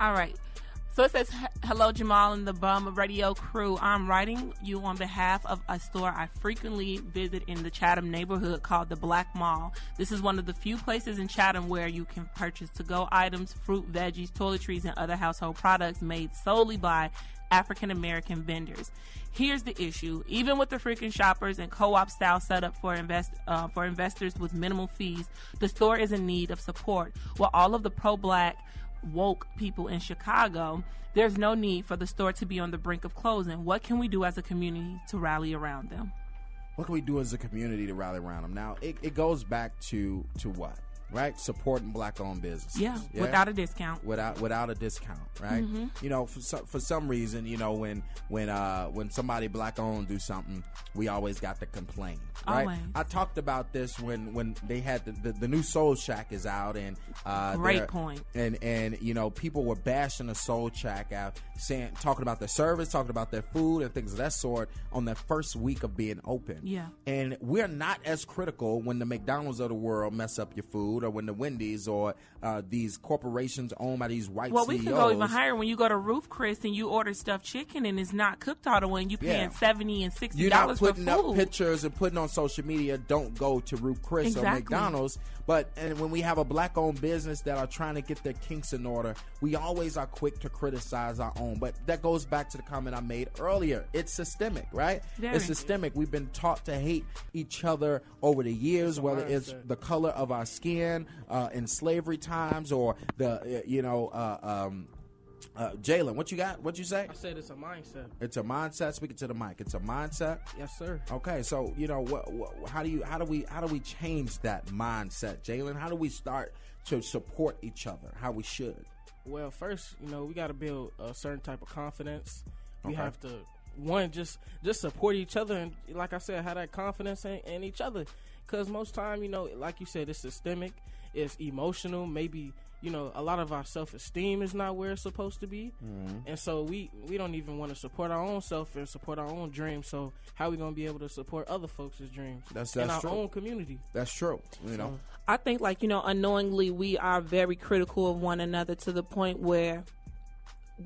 All right. So it says, hello, Jamal and the Bum Radio crew. I'm writing you on behalf of a store I frequently visit in the Chatham neighborhood called the Black Mall. This is one of the few places in Chatham where you can purchase to-go items, fruit, veggies, toiletries, and other household products made solely by African-American vendors. Here's the issue. Even with the freaking shoppers and co-op style setup for investors with minimal fees, the store is in need of support. While all of the pro-black woke people in Chicago, there's no need for the store to be on the brink of closing. What can we do as a community to rally around them? What can we do as a community to rally around them? Now, it goes back to what? Right, supporting black-owned businesses. Yeah, without a discount. Without a discount, right? Mm-hmm. You know, for some reason, you know, when somebody black-owned do something, we always got to complain, right? Always. I talked about this when they had the new Soul Shack is out, and great point. And you know, people were bashing the Soul Shack out, talking about their service, talking about their food and things of that sort on their first week of being open. Yeah, and we're not as critical when the McDonald's of the world mess up your food, or when the Wendy's or these corporations owned by these white CEOs. Well, we can go even higher. When you go to Roof Chris and you order stuffed chicken and it's not cooked all the way, and you paying $70 and $60 for food. You're not putting up pictures and putting on social media. Don't go to Roof Chris or McDonald's. And when we have a black-owned business that are trying to get their kinks in order, we always are quick to criticize our own. But that goes back to the comment I made earlier. It's systemic, right? It's systemic. We've been taught to hate each other over the years, whether it's the color of our skin in slavery times, or the Jaylen, what you got? What you say? I said it's a mindset. It's a mindset. Speaking to the mic, it's a mindset. Yes, sir. Okay, so you know how do we change that mindset, Jaylen? How do we start to support each other? How we should? Well, first, you know, we got to build a certain type of confidence. We have to just support each other, and like I said, have that confidence in each other. Because most time, you know, like you said, it's systemic, it's emotional. Maybe, you know, a lot of our self-esteem is not where it's supposed to be. Mm-hmm. And so we don't even want to support our own self and support our own dreams. So how are we going to be able to support other folks' dreams in our own community? That's true. You know, I think, like, you know, unknowingly we are very critical of one another to the point where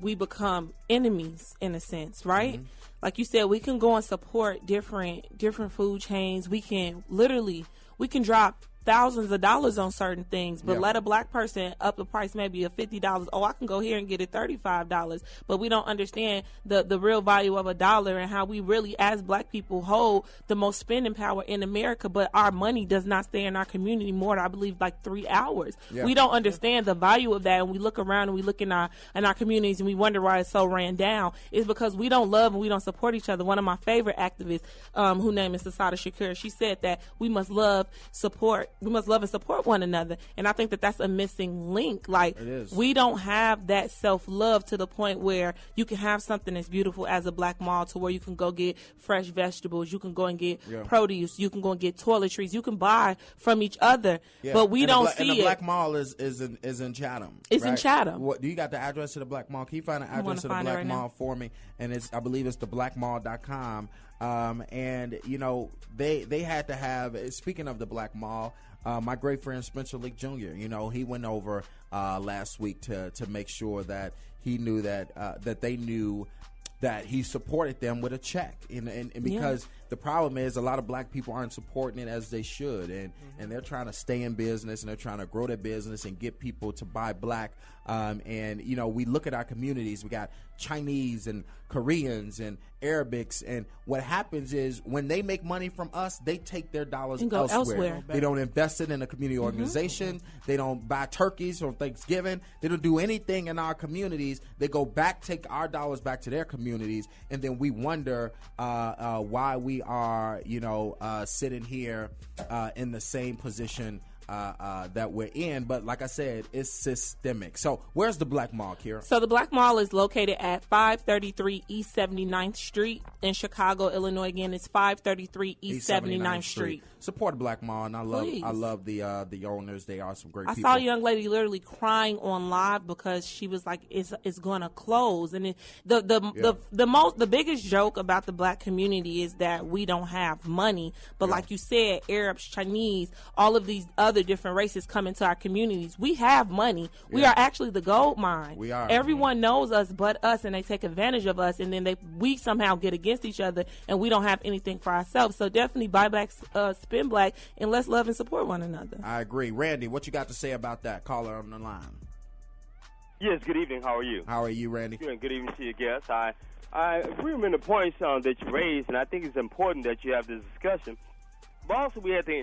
we become enemies in a sense, right? Mm-hmm. Like you said, we can go and support different food chains. We can drop thousands of dollars on certain things, but let a black person up the price maybe of $50. Oh, I can go here and get it $35, but we don't understand the real value of a dollar and how we really, as black people, hold the most spending power in America, but our money does not stay in our community more than, I believe, like 3 hours. Yeah. We don't understand the value of that, and we look around and we look in our communities and we wonder why it's so ran down. It's because we don't love and we don't support each other. One of my favorite activists, whose name is Asada Shakur, she said that we must love and support one another. And I think that that's a missing link. Like, we don't have that self-love to the point where you can have something as beautiful as a black mall, to where you can go get fresh vegetables, you can go and get produce, you can go and get toiletries, you can buy from each other. Yeah. But we don't see it. And the black mall is in Chatham. It's in Chatham. What, do you got the address to the black mall? Can you find the address to the black mall for me? And I believe it's theblackmall.com. And you know, they had to have, speaking of the black mall, my great friend Spencer Leak Jr., you know, he went over last week to make sure that he knew that they knew that he supported them with a check, and because the problem is a lot of black people aren't supporting it as they should, and they're trying to stay in business, and they're trying to grow their business and get people to buy black. And you know, we look at our communities, we got Chinese and Koreans and Arabics, and what happens is when they make money from us, they take their dollars elsewhere. They don't invest it in a community organization. They don't buy turkeys for Thanksgiving. They don't do anything in our communities. They go back, take our dollars back to their communities, and then we wonder why we are, you know, sitting here in the same position that we're in. But like I said, it's systemic. So where's the Black Mall, Kirah? So the Black Mall is located at 533 East 79th Street in Chicago, Illinois. Again, it's 533 East 79th Street. Support the Black Mall, and I love the owners. They are some great people. I saw a young lady literally crying on live because she was like, it's going to close. And the biggest joke about the black community is that we don't have money. But like you said, Arabs, Chinese, all of these other other different races come into our communities. We have money. We are actually the gold mine. We are. Everyone knows us but us, and they take advantage of us, and then we somehow get against each other, and we don't have anything for ourselves. So definitely buy black, spend black, and let's love and support one another. I agree. Randy, what you got to say about that? Caller on the line. Yes, good evening. How are you? How are you, Randy? Good evening to your guests. I agree with the points that you raised, and I think it's important that you have this discussion. But also we have to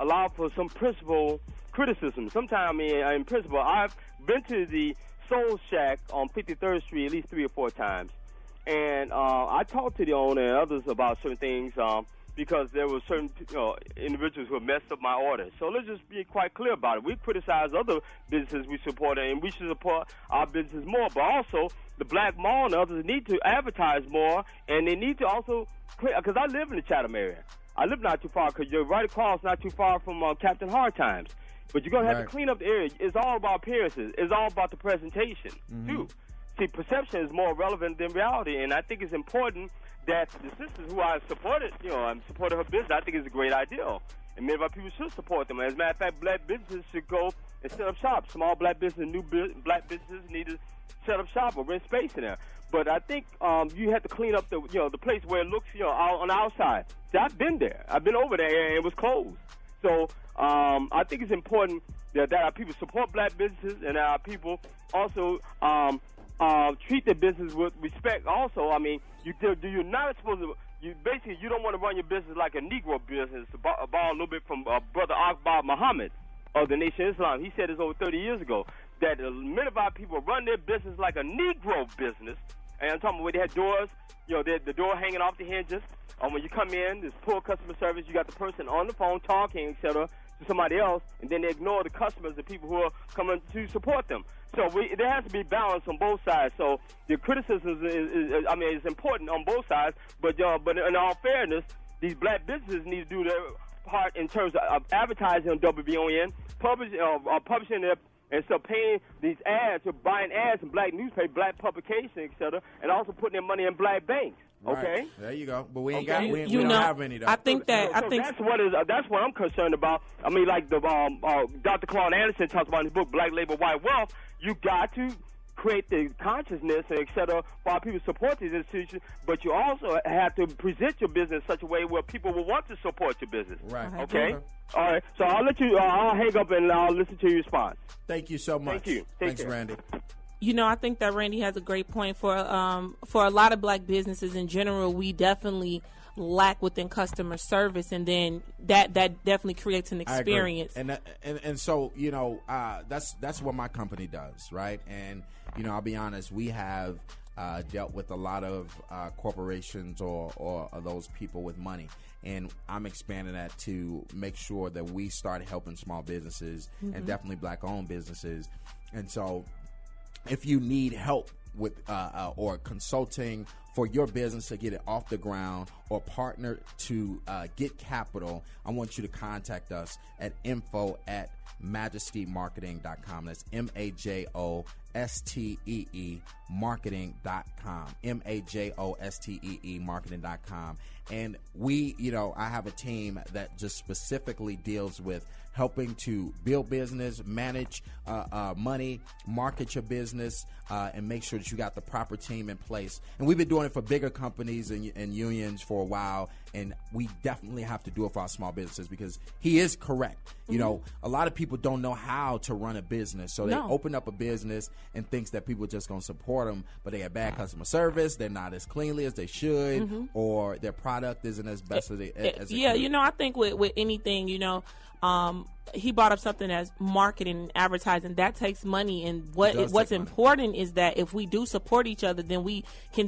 allow for some principle criticism. Sometimes, in principle, I've been to the Soul Shack on 53rd Street at least 3 or 4 times. And I talked to the owner and others about certain things because there were certain individuals who have messed up my order. So let's just be quite clear about it. We criticize other businesses we support, and we should support our business more. But also, the Black Mall and others need to advertise more, and they need to also clear, because I live in the Chatham area. I live not too far, because you're right across, not too far from Captain Hard Times. But you're going to have to clean up the area. It's all about appearances. It's all about the presentation, too. See, perception is more relevant than reality, and I think it's important that the sisters who I supported, I'm supporting her business. I think it's a great idea, and many of our people should support them. As a matter of fact, black businesses should go and set up shop. Small black businesses, black businesses need to set up shop or rent space in there. But I think you have to clean up the place where it looks out on the outside. See, I've been there. I've been over there, and it was closed. So I think it's important that our people support black businesses, and our people also treat their business with respect. Also, I mean, you're not supposed to. You don't want to run your business like a Negro business. To borrow a little bit from Brother Akbar Muhammad of the Nation of Islam. He said this over 30 years ago that many of our people run their business like a Negro business. And I'm talking about where they had doors, the door hanging off the hinges. When you come in, there's poor customer service. You got the person on the phone talking, etc., to somebody else, and then they ignore the customers, the people who are coming to support them. So there has to be balance on both sides. So the criticism is important on both sides, but in all fairness, these black businesses need to do their part in terms of advertising on WBON, publishing their, and so paying these ads, or buying ads in black newspapers, black publications, etc., and also putting their money in black banks. Okay, right. There you go. But we ain't got. We don't have any though. I think that's what I'm concerned about. I mean, like the Dr. Claude Anderson talks about in his book Black Labor, White Wealth. You got to create the consciousness and et cetera for our people to support these institutions, but you also have to present your business in such a way where people will want to support your business. Right. Okay. All right. So I'll let you. I'll hang up and I'll listen to your response. Thank you so much. Thank you. Thanks, Randy. I think that Randy has a great point. For a lot of black businesses in general, we definitely lack within customer service, and then that definitely creates an experience. And so that's what my company does, right? And I'll be honest, we have dealt with a lot of corporations or those people with money, and I'm expanding that to make sure that we start helping small businesses and definitely black-owned businesses. And so if you need help with or consulting for your business to get it off the ground, or partner to get capital, I want you to contact us at info@majestymarketing.com. That's MAJOSTEE marketing.com. MAJOSTEE marketing.com. And we, I have a team that just specifically deals with helping to build business, manage money, market your business, and make sure that you got the proper team in place. And we've been doing it for bigger companies and unions for a while, and we definitely have to do it for our small businesses, because he is correct. A lot of people don't know how to run a business, so they open up a business and thinks that people are just going to support them, but they have bad customer service, they're not as cleanly as they should, or their product isn't as best as it could. I think with anything, he brought up something as marketing and advertising. That takes money, and what's important is that if we do support each other, then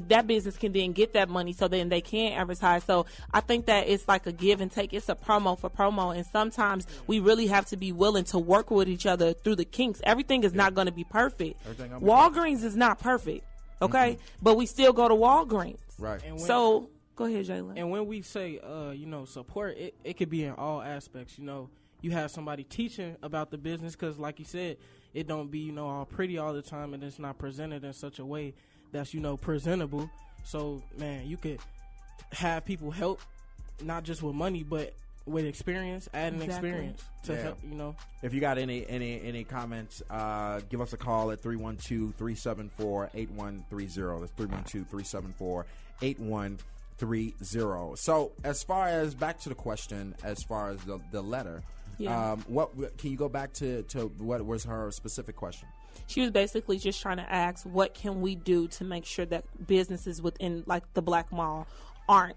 that business can then get that money, so then they can advertise. So I think that it's like a give and take. It's a promo for promo, and sometimes we really have to be willing to work with each other through the kinks. Everything is not going to be perfect. Walgreens is not perfect, okay? But we still go to Walgreens. Right. So go ahead, Jaylen. And when we say, support, it could be in all aspects. You have somebody teaching about the business, because like you said, it don't be, all pretty all the time, and it's not presented in such a way that's, presentable. So, man, you could have people help, not just with money, but with experience, adding experience to help, If you got any comments, give us a call at 312-374-8130. That's 312-374-8130. So as far as, back to the question, as far as the letter, what can you go back to what was her specific question? She was basically just trying to ask, what can we do to make sure that businesses within like the Black Mall aren't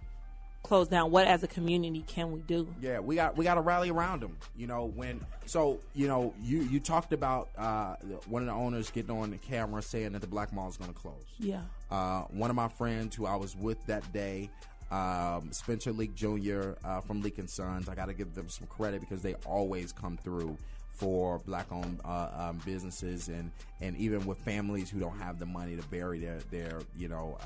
closed down? What as a community can we do? Yeah, we got to rally around them. You talked about one of the owners getting on the camera saying that the Black Mall is going to close. Yeah. One of my friends who I was with that day, Spencer Leak Jr. From Leak & Sons, I got to give them some credit because they always come through for Black-owned businesses, and even with families who don't have the money to bury their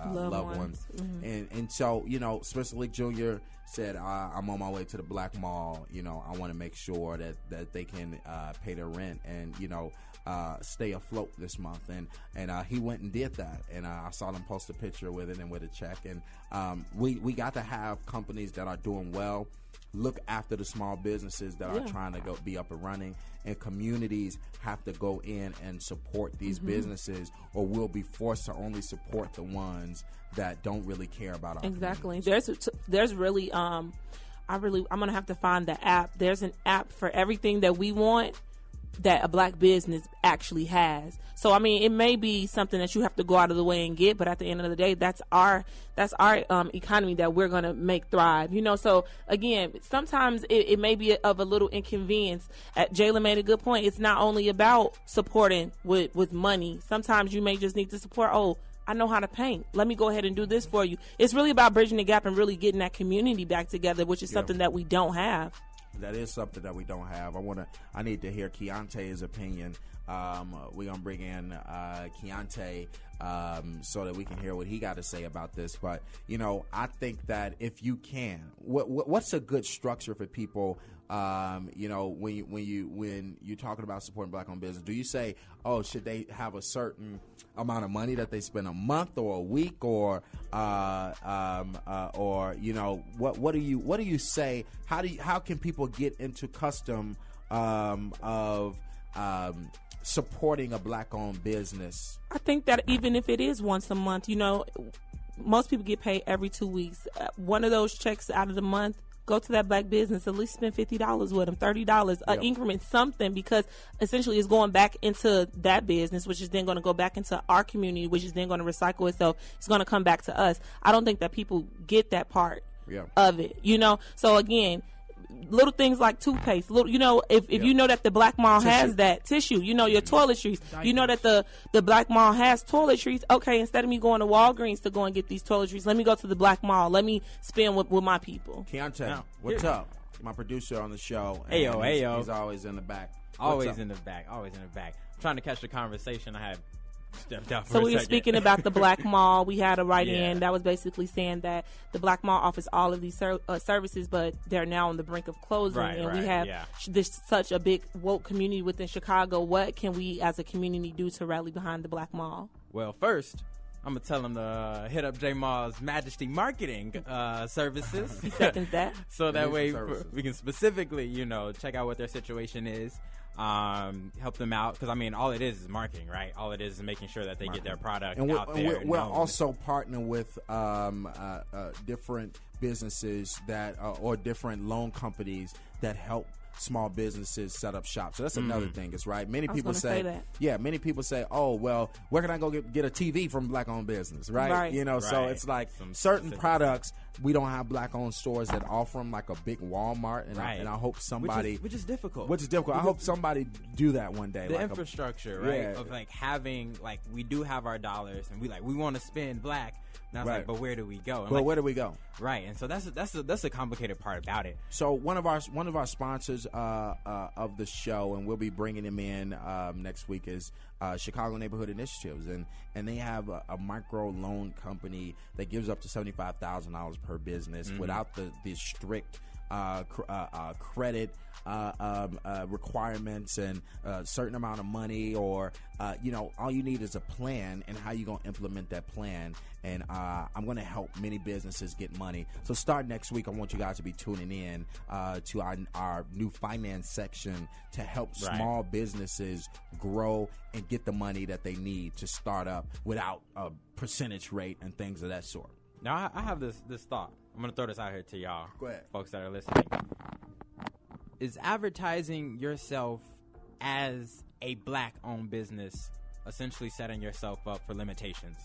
loved ones. Mm-hmm. And so, Spencer Leak Jr. said, I'm on my way to the Black Mall. I want to make sure that they can pay their rent and, stay afloat this month. And he went and did that. And I saw them post a picture with it and with a check. And we got to have companies that are doing well look after the small businesses that are trying to be up and running, and communities have to go in and support these businesses, or we'll be forced to only support the ones that don't really care about our exactly. There's really I'm gonna have to find the app. There's an app for everything that we want that a Black business actually has. So I mean, it may be something that you have to go out of the way and get, but at the end of the day, that's our economy that we're gonna make thrive. So again, sometimes it may be of a little inconvenience. Jaylen made a good point. It's not only about supporting with money. Sometimes you may just need to support. Oh, I know how to paint. Let me go ahead and do this for you. It's really about bridging the gap and really getting that community back together, which is something that we don't have. That is something that we don't have. I need to hear Keontae's opinion. We're gonna bring in Keontae so that we can hear what he got to say about this. But I think that if you can, what's a good structure for people? When you're talking about supporting Black-owned business, do you say, oh, should they have a certain amount of money that they spend a month or a week, or what do you say? How can people get into custom of supporting a Black-owned business? I think that even if it is once a month, most people get paid every 2 weeks. One of those checks out of the month, go to that Black business, at least spend $50 with them, $30, an increment, something, because essentially it's going back into that business, which is then going to go back into our community, which is then going to recycle itself. It's going to come back to us. I don't think that people get that part of it, So again, little things like toothpaste, if you know that the Black Mall has that tissue, your toiletries, that the Black Mall has toiletries. Okay, instead of me going to Walgreens to go and get these toiletries, let me go to the Black Mall. Let me spend with my people. Keontae, what's up? My producer on the show. Heyo. He's always in the back. Always in the back. I'm trying to catch the conversation. I had stepped out for So we were second. speaking about the Black Mall. We had a write-in that was basically saying that the Black Mall offers all of these services, but they're now on the brink of closing. We have this such a big woke community within Chicago. What can we as a community do to rally behind the Black Mall? Well, first, I'm going to tell them to hit up J Mall's Majesty Marketing services. He seconds that. So that way we can specifically, check out what their situation is. Help them out, because all it is marketing, right? All it is making sure that they get their product out there. We're also partnering with different businesses that or different loan companies that help small businesses set up shop. So that's another thing. It's right. Many people say oh, well, where can I go get a TV from Black-owned business, right? So it's like certain products we don't have Black-owned stores that offer them, like a big Walmart, and I hope somebody, which is difficult. I hope somebody do that one day. The infrastructure, right? Of having we do have our dollars, and we want to spend Black. Now it's but where do we go? And where do we go? Right, and so that's a complicated part about it. So one of our sponsors of the show, and we'll be bringing them in next week, is Chicago Neighborhood Initiatives, and they have a micro loan company that gives up to $75,000 per business without the strict credit requirements and a certain amount of money, or all you need is a plan and how you're going to implement that plan. And I'm going to help many businesses get money. So start next week, I want you guys to be tuning in to our new finance section to help small businesses grow and get the money that they need to start up without a percentage rate and things of that sort. Now, I have this thought. I'm going to throw this out here to y'all, Go ahead. Folks that are listening. Is advertising yourself as a black-owned business essentially setting yourself up for limitations?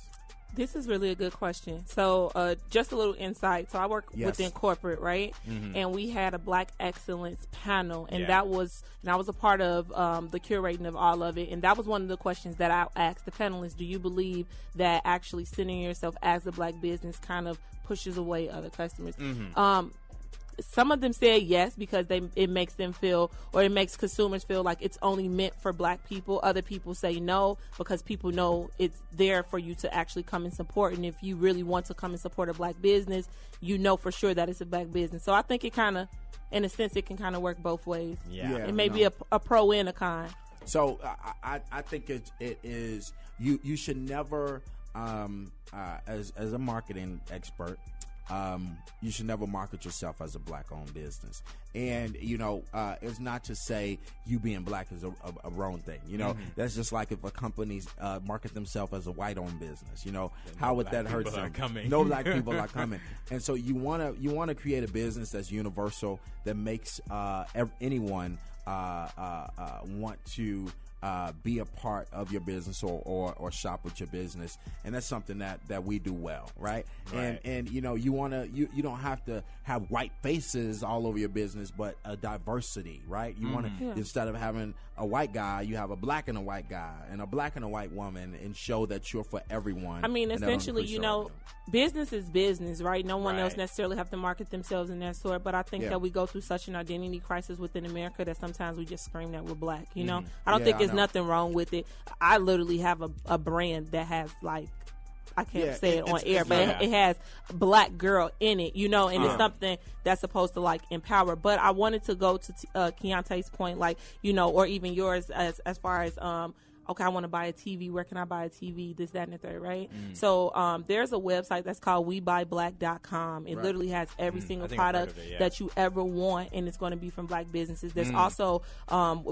This is really a good question. So just a little insight. So I work within corporate, right? Mm-hmm. And we had a Black Excellence panel, and I was a part of the curating of all of it. And that was one of the questions that I asked the panelists. Do you believe that actually centering yourself as a black business kind of pushes away other customers? Mm-hmm. Some of them said yes because it makes them feel, or it makes consumers feel like it's only meant for black people. Other people say no because people know it's there for you to actually come and support. And if you really want to come and support a black business, you know for sure that it's a black business. So I think it kind of, in a sense, it can kind of work both ways. Yeah, it may be a pro and a con. So I think it is, you should never, as a marketing expert, you should never market yourself as a black-owned business. And, it's not to say you being black is a wrong thing. That's just like if a company market themselves as a white-owned business. How would that hurt them? No black people are coming. And so you want to create a business that's universal, that makes anyone want to be a part of your business or shop with your business, and that's something that we do well, right? And you don't have to have white faces all over your business, but a diversity, right? You want to, instead of having a white guy, you have a black and a white guy and a black and a white woman, and show that you're for everyone. I mean, essentially, business is business, right? No one else necessarily have to market themselves in that sort, but I think that we go through such an identity crisis within America that sometimes we just scream that we're black, I don't think there's nothing wrong with it. I literally have a brand that has, like, I can't say it on air, but it has black girl in it, and it's something that's supposed to, like, empower. But I wanted to go to Keontae's point, like, or even yours as far as okay, I want to buy a TV. Where can I buy a TV? This, that, and the third, right? So there's a website that's called WeBuyBlack.com. It literally has every single product that you ever want, and it's going to be from black businesses. There's also,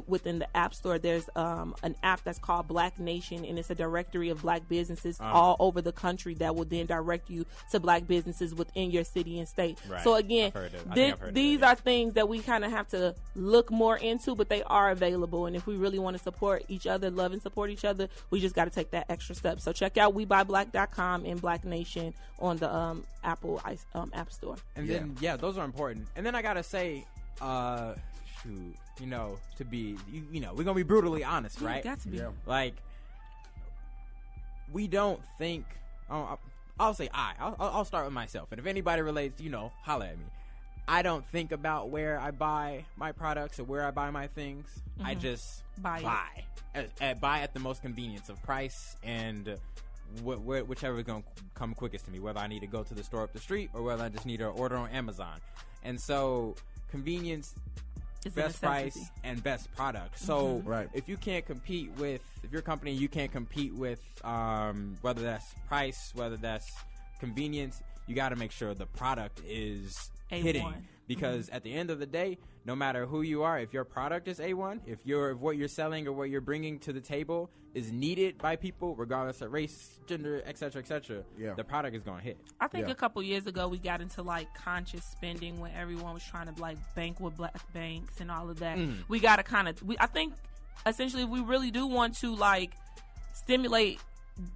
within the App Store, there's an app that's called Black Nation, and it's a directory of black businesses all over the country that will then direct you to black businesses within your city and state. Right. So again, these are things that we kind of have to look more into, but they are available. And if we really want to support each other, love and support each other, we just got to take that extra step. So check out WeBuyBlack.com and Black Nation on the Apple App Store. And then those are important. And then I gotta say, to be we're gonna be brutally honest, right? Got to be. Like, we don't think. I'll say I'll start with myself, and if anybody relates, holla at me. I don't think about where I buy my products or where I buy my things. I just buy at the most convenience of price and whichever is going to come quickest to me, whether I need to go to the store up the street or whether I just need to order on Amazon. And so convenience, best price, and best product. So if you can't compete with, if your company, you can't compete with whether that's price, whether that's convenience, you got to make sure the product is hitting, because at the end of the day, no matter who you are, if your product is A1, if what you're selling or what you're bringing to the table is needed by people, regardless of race, gender, etc., the product is going to hit. I think a couple years ago we got into, like, conscious spending when everyone was trying to, like, bank with black banks and all of that. We got to kind of, I think essentially we really do want to, like, stimulate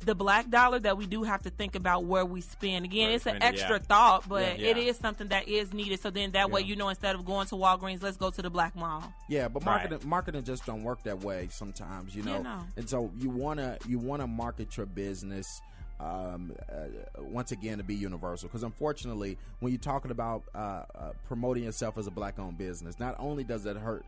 the black dollar, that we do have to think about where we spend. Again, it's an extra thought, but it is something that is needed. So then that way, instead of going to Walgreens, let's go to the black mall. Yeah, but marketing just don't work that way sometimes, And so you wanna market your business once again to be universal, because unfortunately, when you're talking about promoting yourself as a black-owned business, not only does it hurt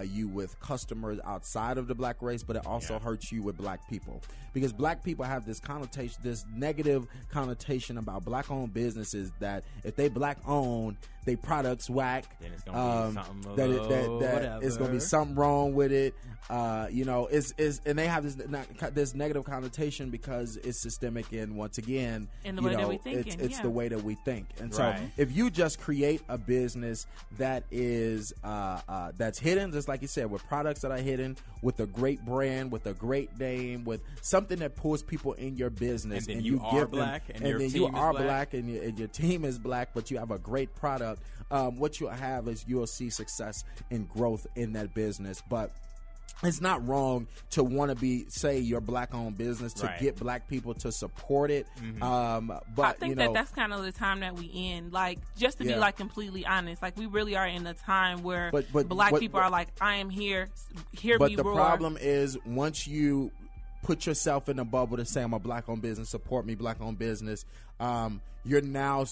you with customers outside of the black race, but it also hurts you with black people, because black people have this connotation, this negative connotation about black-owned businesses, that if they black-owned, they products whack. Then it's gonna be something that it's gonna be something wrong with it. You know, and they have this negative connotation because it's systemic, and once again, in the way that we think, it's the way that we think. And so, if you just create a business that is that's hidden, just like you said, with products that are hidden, with a great brand, with a great name, with something that pulls people in your business, and you are black, and then you are black, and your team is black, but you have a great product. What you'll have is you'll see success and growth in that business, but it's not wrong to want to say your black-owned business to get black people to support it. But I think that's kind of the time that we in. Like, just to be like completely honest, like we really are in a time where black people are like, I am here, hear me roar. But the problem is, once you put yourself in a bubble to say I'm a black-owned business, support me, black-owned business, you're now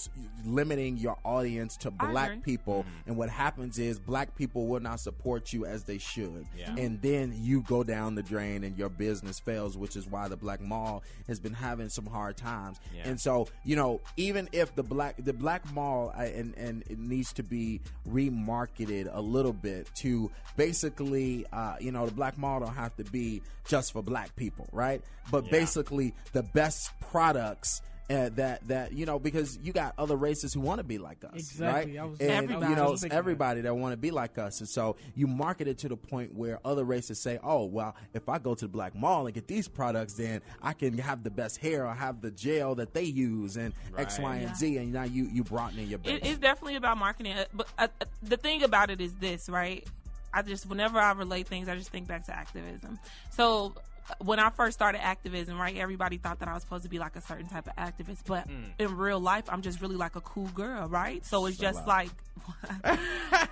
limiting your audience to black people, and what happens is black people will not support you as they should, and then you go down the drain and your business fails, which is why the Black Mall has been having some hard times. And so, you know, even if the Black Mall and it needs to be remarketed a little bit to basically, you know, the Black Mall don't have to be just for black people, right? But basically the best products that you know, because you got other races who want to be like us, right? And you know, everybody that want to be like us, and so you market it to the point where other races say, "Oh, well, if I go to the Black Mall and get these products, then I can have the best hair or have the gel that they use and X, Y, and Z." And now you brought in your best. It's definitely about marketing, but the thing about it is this, right? Whenever I relate things, I just think back to activism. So when I first started activism, right, everybody thought that I was supposed to be like a certain type of activist, but in real life, I'm just really like a cool girl, right? So it's just like,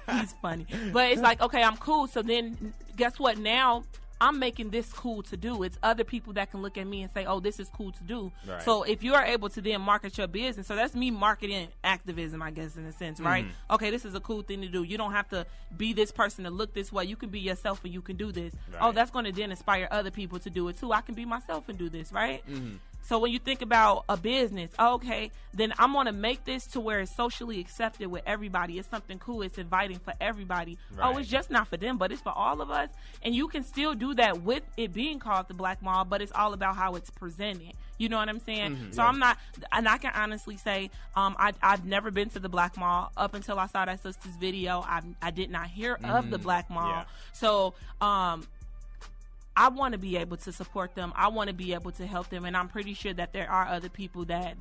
he's funny, but it's like, okay, I'm cool. So then guess what? Now I'm making this cool to do. It's other people that can look at me and say, oh, this is cool to do. Right. So if you are able to then market your business, so that's me marketing activism, I guess, in a sense, right? Okay, this is a cool thing to do. You don't have to be this person to look this way. You can be yourself and you can do this. Right. Oh, that's going to then inspire other people to do it too. I can be myself and do this, right? So when you think about a business, okay, then I'm going to make this to where it's socially accepted with everybody. It's something cool. It's inviting for everybody. Right. Oh, it's just not for them, but it's for all of us. And you can still do that with it being called the Black Mall, but it's all about how it's presented. You know what I'm saying? So I'm not, and I can honestly say, I've never been to the Black Mall up until I saw that sister's video. I did not hear of the Black Mall. So, I want to be able to support them. I want to be able to help them, and I'm pretty sure that there are other people that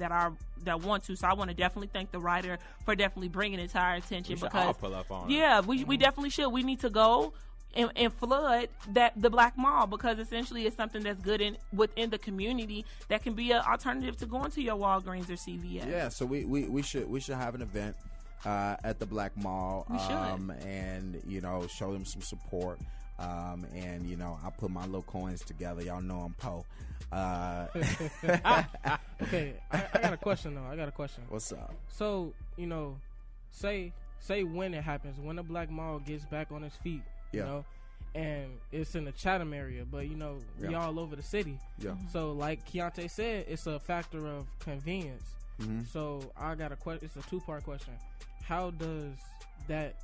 want to. So I want to definitely thank the writer for definitely bringing it to our attention. We all pull up on we definitely should. We need to go and flood the Black Mall, because essentially it's something that's good within the community that can be an alternative to going to your Walgreens or CVS. Yeah, so we should have an event at the Black Mall. We should. And you know, show them some support. And you know, I put my little coins together. Y'all know I'm Poe. Okay, I got a question though. What's up? So, you know, say when it happens, when the Black Mall gets back on its feet, you know, and it's in the Chatham area, but you know, we all over the city. Yeah. So like Keontae said, it's a factor of convenience. So I got a question. It's a two-part question. How does that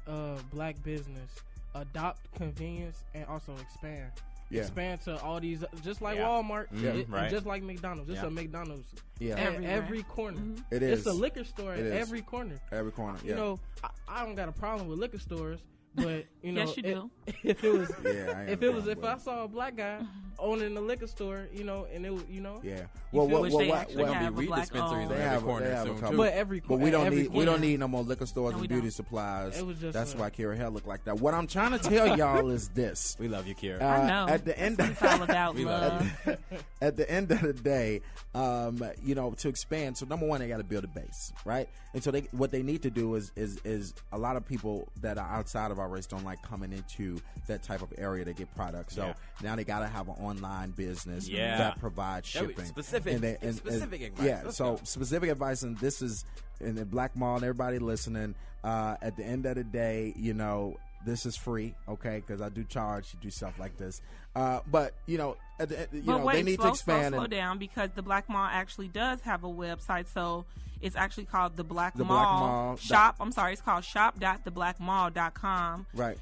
black business adopt convenience and also expand to all these, just like Walmart, and just like McDonald's. It's a McDonald's every corner. It is. It's a liquor store at every corner. You know, I don't got a problem with liquor stores, but you know, yes, you do. If I saw a black guy owning a liquor store, you know, and it was, you know, well, weed dispensaries in every corner soon too. But every corner, we don't need no more liquor stores and beauty supplies. It was just that's why Kirah hair look like that. What I'm trying to tell y'all is this: we love you, Kirah. I know. At the end, it's all about love. At the end of the day, you know, to expand. So number one, they got to build a base, right? And so what they need to do is a lot of people that are outside of our race don't like coming into that type of area to get products. So now they got to have an online business that provides shipping. Specific advice. Yeah, so specific advice, and this is in the Black Mall and everybody listening. At the end of the day, you know, this is free, okay? Because I do charge to do stuff like this. But you know, wait, they need to expand. Slow down, because the Black Mall actually does have a website. So it's actually called the Black Mall, Black Mall Shop. I'm sorry, it's called shop.theblackmall.com. Right.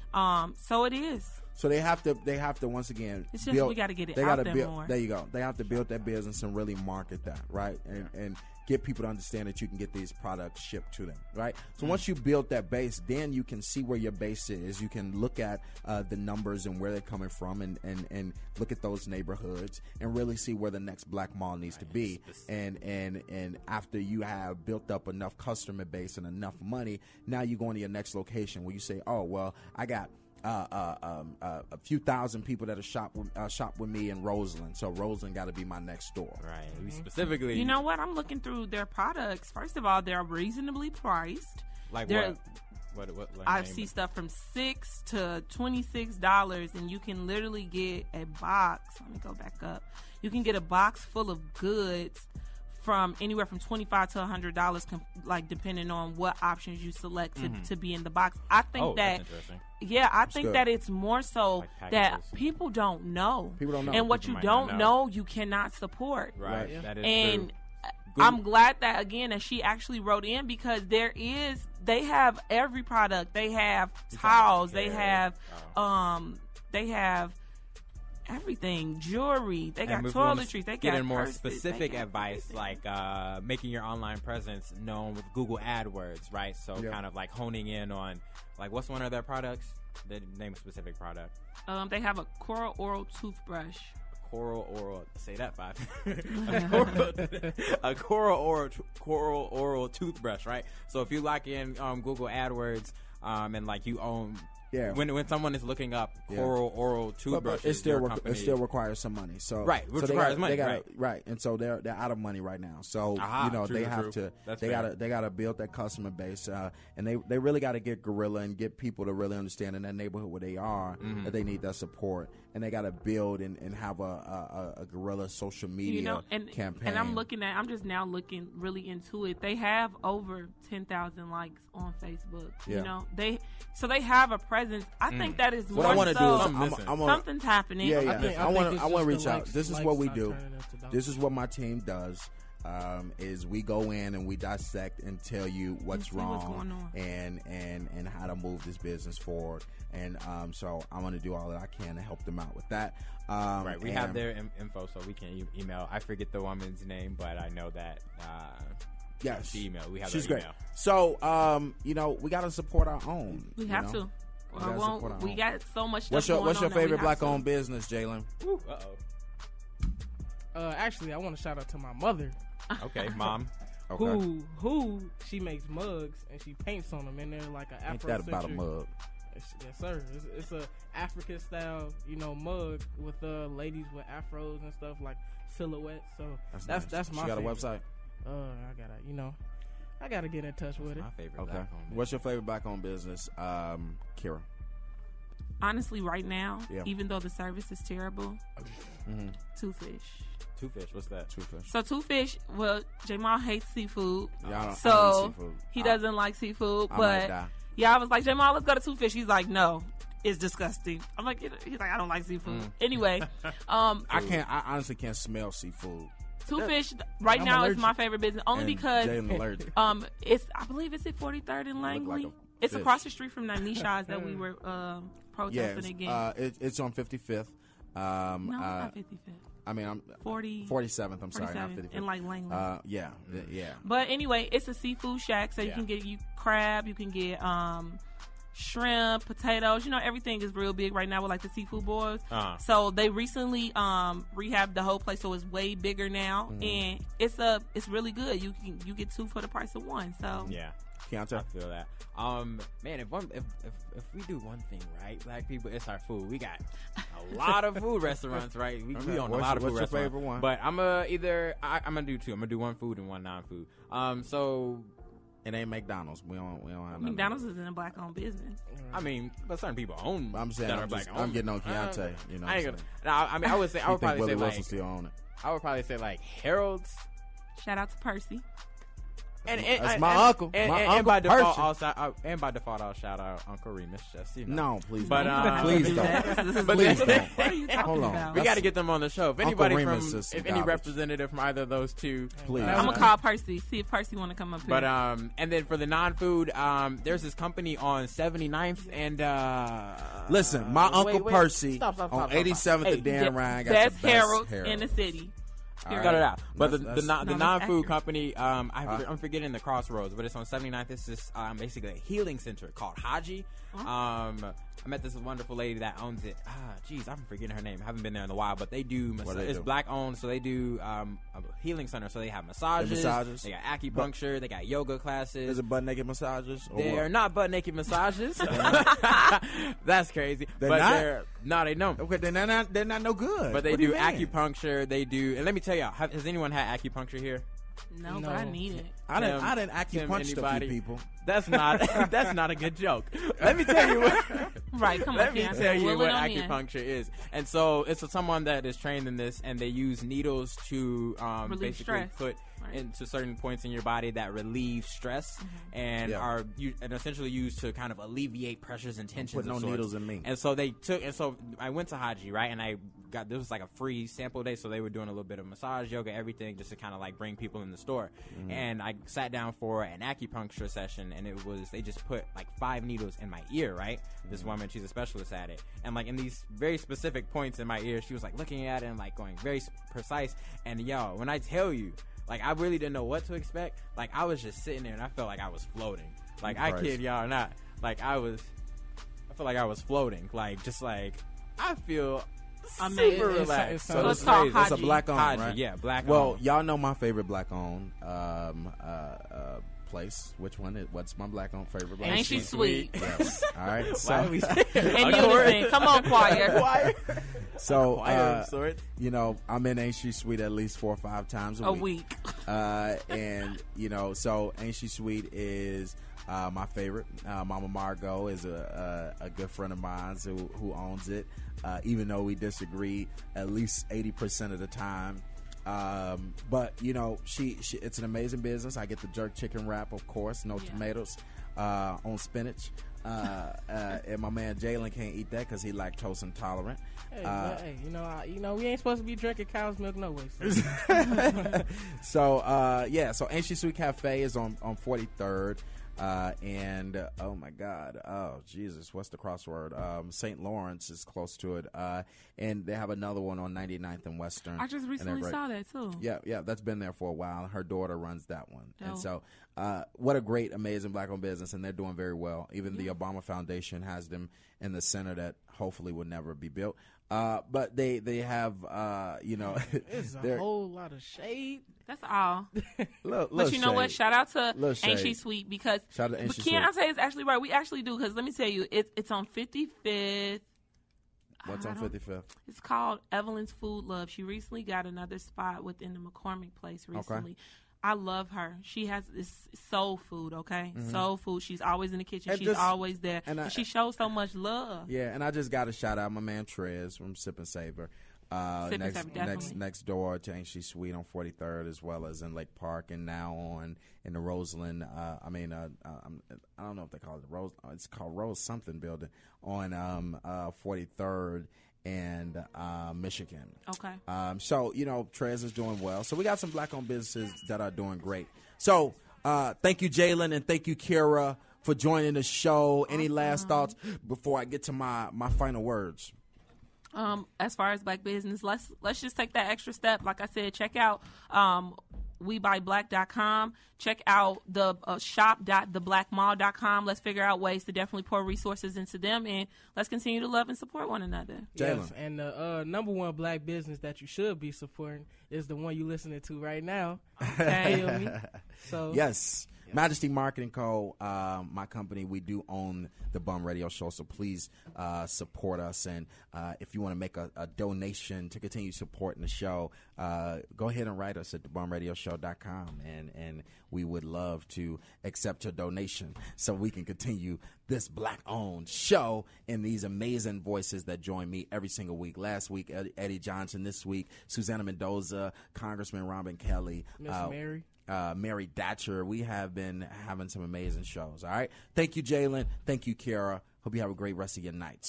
So it is. So they have to once again. It's just we got to get it out there more. There you go. They have to build their business and really market that, right? And get people to understand that you can get these products shipped to them, right? So once you build that base, then you can see where your base is. You can look at the numbers and where they're coming from, and look at those neighborhoods and really see where the next Black Mall needs to be. And after you have built up enough customer base and enough money, now you go into your next location where you say, oh well, I got a few thousand people that shop with me in Roseland, so Roseland got to be my next store. Right. We specifically. You know what? I'm looking through their products. First of all, they're reasonably priced. Like what? I see stuff from $6 to $26, and you can literally get a box. Let me go back up. You can get a box full of goods from anywhere from $25 to $100, like depending on what options you select to be in the box. I think that, I think that it's more so like that people don't know. People don't know. And what you don't know, you cannot support. Right. Yeah. That is and true. I'm glad that, again, that she actually wrote in, because they have every product. They have towels. They have everything, jewelry. They got toiletries. They got getting more purses, specific advice, like making your online presence known with Google AdWords, right? So kind of like honing in on, like, what's one of their products? They name a specific product. They have a Coral Oral toothbrush. Coral Oral, say that 5. a Coral Oral toothbrush, right? So if you lock in Google AdWords, and like you own. Yeah. When someone is looking up Coral Oral toothbrushes, it still requires some money. So right, which requires money. Right, and so they're out of money right now. So they gotta build that customer base, and they really got to get Guerrilla and get people to really understand in that neighborhood where they are that they need that support, and they got to build and have a Guerrilla social media campaign. And I'm just now looking really into it. They have over 10,000 likes on Facebook. Yeah. You know, they have a presence. I think that is more. What I want to do is something's happening. Yeah. I want to reach out. This is what we do. This is what my team does. Is we go in and we dissect and tell you what's wrong and how to move this business forward. And so I want to do all that I can to help them out with that. Right. We have their info, so we can email. I forget the woman's name, but I know that. Yes, she emailed. We have She's her great. email. So, we got to support our own. We have to. We got so much stuff What's your favorite black-owned business, Jaylen? Actually, I want to shout out to my mother. Okay, Mom. Okay. Who she makes mugs and she paints on them, and they're like an Afro. Ain't that about a mug? Yes, sir. It's a African style, mug with ladies with afros and stuff, like silhouettes. So that's my. She got favorite. a website. I gotta get in touch with it. My favorite. Okay. What's your favorite black-owned business, Kirah? Honestly, right now, even though the service is terrible, Two Fish. Two Fish. What's that? Two Fish. So Two Fish. Well, Jamal hates seafood, I don't so eat seafood. He doesn't like seafood. I But might die. I was like, Jamal, let's go to Two Fish. He's like, no, it's disgusting. I'm like, he's like, I don't like seafood. Anyway, I honestly can't smell seafood. Two Fish right now is my favorite business, only because allergic. I believe it's at 43rd and Langley. It's across the street from Nanisha's that we were protesting against. It's on 55th. No, it's not 55th. I mean, I'm 47th. I'm sorry, not 55th. In like Langley. Yeah. But anyway, it's a seafood shack, so you can get crab, you can get shrimp, potatoes. Everything is real big right now with like the seafood boys. So they recently rehabbed the whole place, so it's way bigger now, and it's really good. You get two for the price of one. So Keontae? I feel that. Man, if we do one thing right, black people, it's our food. We got a lot of food restaurants, right? We own a lot of food restaurants. What's your favorite one? But I'm gonna do two. I'm gonna do one food and one non-food. So it ain't McDonald's. We don't have McDonald's isn't a black-owned business. I mean, but certain people own. I'm saying I'm getting on Keontae. I ain't gonna. No, I mean, I would probably say like. Still own it. I would probably say like Harold's. Shout out to Percy. That's my uncle. And by default, I'll shout out Uncle Remus. Just, you know. No, please, but please don't. Please don't. What are you talking Hold on. about? We got to get them on the show. If anybody Remus if any representative from either of those two, please. I'm gonna call Percy. See if Percy want to come up here. But and then for the non-food, there's this company on 79th and listen, my uncle Percy Stop, on 87th and Dan Ryan got best the best Harold Harold in the city. All Got it out. But That's- the non-food company, I'm forgetting the Crossroads, but it's on 79th. It's just basically a healing center called Haji. I met this wonderful lady that owns it. I'm forgetting her name. I haven't been there in a while, but they do. It's black owned, so they do a healing center. So they have massages. They got acupuncture. They got yoga classes. Is it butt naked massages? They're not butt naked massages. That's crazy. They're but not? No, they don't. Okay, they're not no good. But they What do you mean? acupuncture. They do, and let me tell y'all, has anyone had acupuncture here? No, but I need it. I didn't Tim, acupuncture a anybody? few people. That's not a good joke. Let me tell you what. Right, come on. Let me Ken. tell you Will what it on in. acupuncture is. And so it's someone that is trained in this, and they use needles to Relieve basically stress. put Right. into certain points in your body that relieve stress and are essentially used to kind of alleviate pressures and tensions. Put no of sorts. needles in me. And so I went to Haji, right, and I got this was like a free sample day, so they were doing a little bit of massage, yoga, everything, just to kind of like bring people in the store. And I sat down for an acupuncture session, and they just put like 5 needles in my ear, right? This woman, she's a specialist at it, and like in these very specific points in my ear, she was like looking at it and like going very precise. And yo, when I tell you, like, I really didn't know what to expect. Like, I was just sitting there, and I felt like I was floating. Like, I kid y'all not. Like, I feel like I was floating. Like, just like, I feel super relaxed. So it's called It's a Haji. black owned, Haji, right? yeah, black Well, owned. y'all know my favorite black owned place. Which one? What's my black owned favorite? Black Ain't she owned? sweet? Yes. All right. Why So, are we And unison. Come on, choir. so of sorts. you know, I'm in Ain't She Sweet at least 4 or 5 times a week. And you know, so Ain't She Sweet is my favorite. Mama Margot is a good friend of mine who owns it. Even though we disagree at least 80% of the time. But you know, she it's an amazing business. I get the jerk chicken wrap, of course, no tomatoes, on spinach. And my man Jaylen can't eat that because he lactose intolerant. Hey, you know, we ain't supposed to be drinking cow's milk no way. So so Ain't She Sweet Cafe is on 43rd. And oh my God, oh Jesus, what's the crossword? St. Lawrence is close to it, and they have another one on 99th and Western. I just recently saw that too. Yeah, that's been there for a while. Her daughter runs that one, Dope. and so what a great, amazing black-owned business, and they're doing very well. Even the Obama Foundation has them in the center that hopefully will never be built. But they have you know, It's a whole lot of shade. That's all. But you know what? Shout out to Ain't She shade. Sweet because Shout out to Ain't She Ken, Sweet. I say it's actually right. We actually do because let me tell you, it's on 55th. What's on 55th? It's called Evelyn's Food Love. She recently got another spot within the McCormick place recently. I love her. She has this soul food, okay? Soul food. She's always in the kitchen. And She's just- always there. and She shows so much love. Yeah, and I just got to shout out my man Trez from Sip and Savor. Sip and Savor, definitely. Next door to Ain't She Sweet on 43rd, as well as in Lake Park, and now on in the Roseland. I don't know if they call it the Rose. It's called Rose something building on 43rd and Michigan. Okay. So you know, Trez is doing well. So we got some black-owned businesses that are doing great. So thank you, Jaylen, and thank you, Kirah, for joining the show. Any last thoughts before I get to my final words? As far as black business, let's just take that extra step. Like I said, check out WeBuyBlack.com. Check out the shop.theblackmall.com. Let's figure out ways to definitely pour resources into them, and let's continue to love and support one another. Jaylen. Yes, and the number one black business that you should be supporting is the one you listening to right now. Okay. Feel me? So Yes. Majesty Marketing Co., my company, we do own the Bum Radio Show, so please support us. And if you want to make a donation to continue supporting the show, go ahead and write us at thebumradioshow.com, and we would love to accept your donation so we can continue this black-owned show and these amazing voices that join me every single week. Last week, Eddie Johnson. This week, Susanna Mendoza, Congressman Robin Kelly. Miss Mary. Mary Datcher. We have been having some amazing shows. All right. Thank you, Jaylen. Thank you, Kirah. Hope you have a great rest of your night.